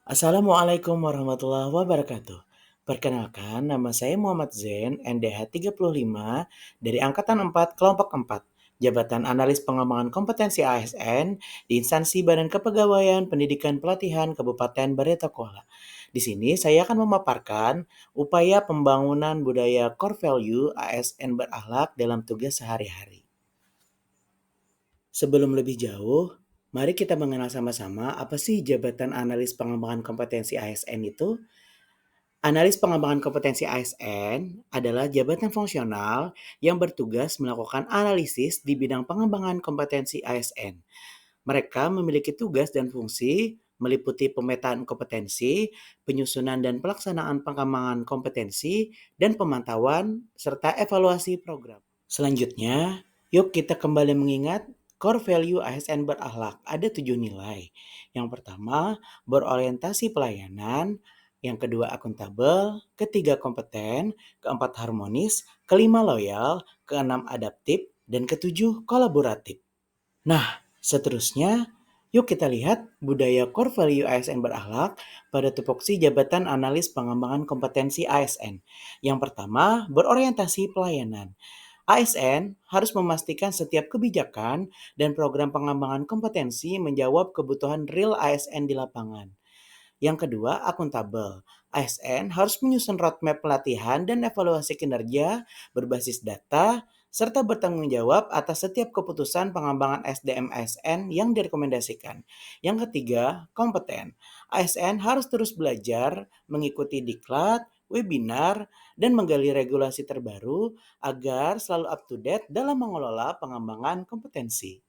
Assalamualaikum warahmatullahi wabarakatuh. Perkenalkan, nama saya Muhammad Zain, NDH 35 dari Angkatan 4 Kelompok 4, Jabatan Analis Pengembangan Kompetensi ASN di instansi Badan Kepegawaian Pendidikan Pelatihan Kabupaten Baritokwala. Di sini saya akan memaparkan upaya pembangunan budaya core value ASN berakhlak dalam tugas sehari-hari. Sebelum lebih jauh, mari kita mengenal sama-sama apa sih Jabatan Analis Pengembangan Kompetensi ASN itu. Analis pengembangan kompetensi ASN adalah jabatan fungsional yang bertugas melakukan analisis di bidang pengembangan kompetensi ASN. Mereka memiliki tugas dan fungsi meliputi pemetaan kompetensi, penyusunan dan pelaksanaan pengembangan kompetensi, dan pemantauan serta evaluasi program. Selanjutnya, yuk kita kembali mengingat core value ASN berakhlak. Ada 7 nilai. Yang pertama, berorientasi pelayanan. Yang kedua, akuntabel. Ketiga, kompeten. Keempat, harmonis. Kelima, loyal. Keenam, adaptif. Dan ketujuh, kolaboratif. Nah, seterusnya, yuk kita lihat budaya core value ASN berakhlak pada tupoksi Jabatan Analis Pengembangan Kompetensi ASN. Yang pertama, berorientasi pelayanan. ASN harus memastikan setiap kebijakan dan program pengembangan kompetensi menjawab kebutuhan real ASN di lapangan. Yang kedua, akuntabel. ASN harus menyusun roadmap pelatihan dan evaluasi kinerja berbasis data, serta bertanggung jawab atas setiap keputusan pengembangan SDM ASN yang direkomendasikan. Yang ketiga, kompeten. ASN harus terus belajar, mengikuti diklat, webinar, dan menggali regulasi terbaru agar selalu up to date dalam mengelola pengembangan kompetensi.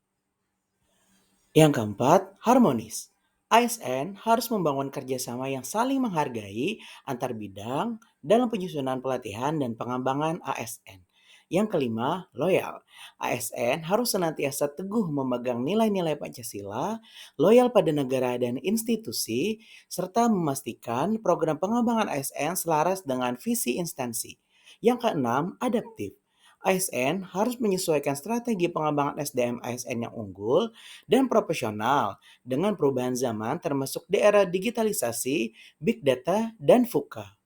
Yang keempat, harmonis. ASN harus membangun kerjasama yang saling menghargai antar bidang dalam penyusunan pelatihan dan pengembangan ASN. Yang kelima, loyal. ASN harus senantiasa teguh memegang nilai-nilai Pancasila, loyal pada negara dan institusi, serta memastikan program pengembangan ASN selaras dengan visi instansi. Yang keenam, adaptif. ASN harus menyesuaikan strategi pengembangan SDM ASN yang unggul dan profesional dengan perubahan zaman termasuk di era digitalisasi, big data, dan VUCA.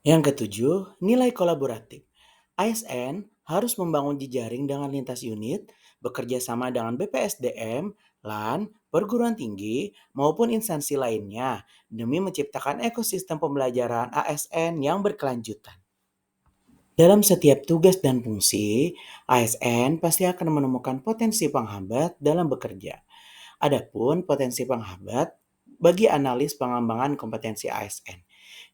Yang ketujuh, nilai kolaboratif. ASN harus membangun jejaring dengan lintas unit, bekerja sama dengan BPSDM, LAN, perguruan tinggi, maupun instansi lainnya demi menciptakan ekosistem pembelajaran ASN yang berkelanjutan. Dalam setiap tugas dan fungsi, ASN pasti akan menemukan potensi penghambat dalam bekerja. Adapun potensi penghambat bagi analis pengembangan kompetensi ASN.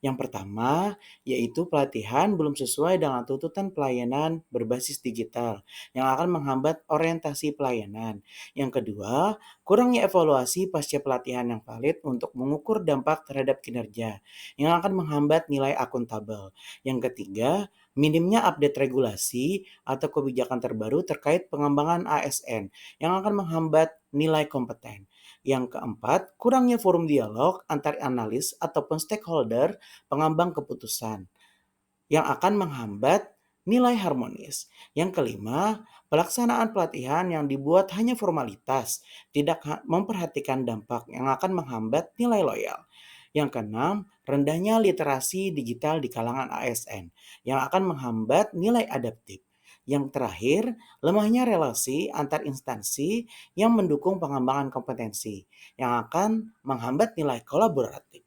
Yang pertama, yaitu pelatihan belum sesuai dengan tuntutan pelayanan berbasis digital yang akan menghambat orientasi pelayanan. Yang kedua, kurangnya evaluasi pasca pelatihan yang valid untuk mengukur dampak terhadap kinerja yang akan menghambat nilai akuntabel. Yang ketiga, minimnya update regulasi atau kebijakan terbaru terkait pengembangan ASN yang akan menghambat nilai kompeten. Yang keempat, kurangnya forum dialog antar analis ataupun stakeholder pengembang keputusan yang akan menghambat nilai harmonis. Yang kelima, pelaksanaan pelatihan yang dibuat hanya formalitas, tidak memperhatikan dampak yang akan menghambat nilai loyal. Yang keenam, rendahnya literasi digital di kalangan ASN yang akan menghambat nilai adaptif. Yang terakhir, lemahnya relasi antar instansi yang mendukung pengembangan kompetensi yang akan menghambat nilai kolaboratif.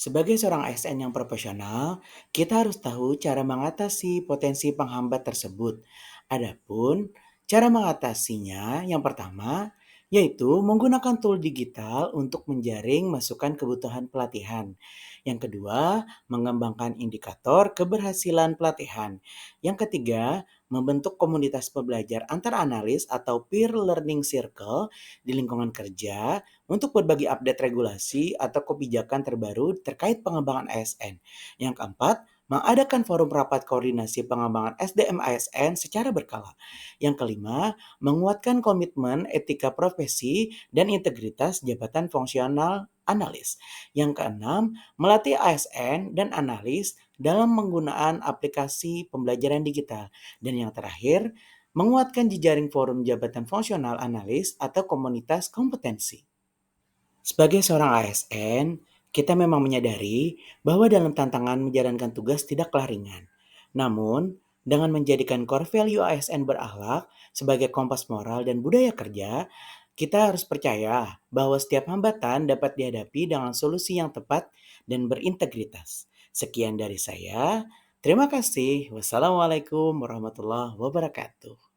Sebagai seorang ASN yang profesional, kita harus tahu cara mengatasi potensi penghambat tersebut. Adapun cara mengatasinya yang pertama yaitu menggunakan tool digital untuk menjaring masukan kebutuhan pelatihan. Yang kedua, mengembangkan indikator keberhasilan pelatihan. Yang ketiga, membentuk komunitas pembelajar antar analis atau peer learning circle di lingkungan kerja untuk berbagi update regulasi atau kebijakan terbaru terkait pengembangan ASN. Yang keempat, mengadakan forum rapat koordinasi pengembangan SDM ASN secara berkala. Yang kelima, menguatkan komitmen etika profesi dan integritas jabatan fungsional analis. Yang keenam, melatih ASN dan analis dalam penggunaan aplikasi pembelajaran digital. Dan yang terakhir, menguatkan jejaring forum jabatan fungsional analis atau komunitas kompetensi. Sebagai seorang ASN, kita memang menyadari bahwa dalam tantangan menjalankan tugas tidaklah ringan. Namun, dengan menjadikan core value ASN berakhlak sebagai kompas moral dan budaya kerja, kita harus percaya bahwa setiap hambatan dapat dihadapi dengan solusi yang tepat dan berintegritas. Sekian dari saya. Terima kasih. Wassalamualaikum warahmatullahi wabarakatuh.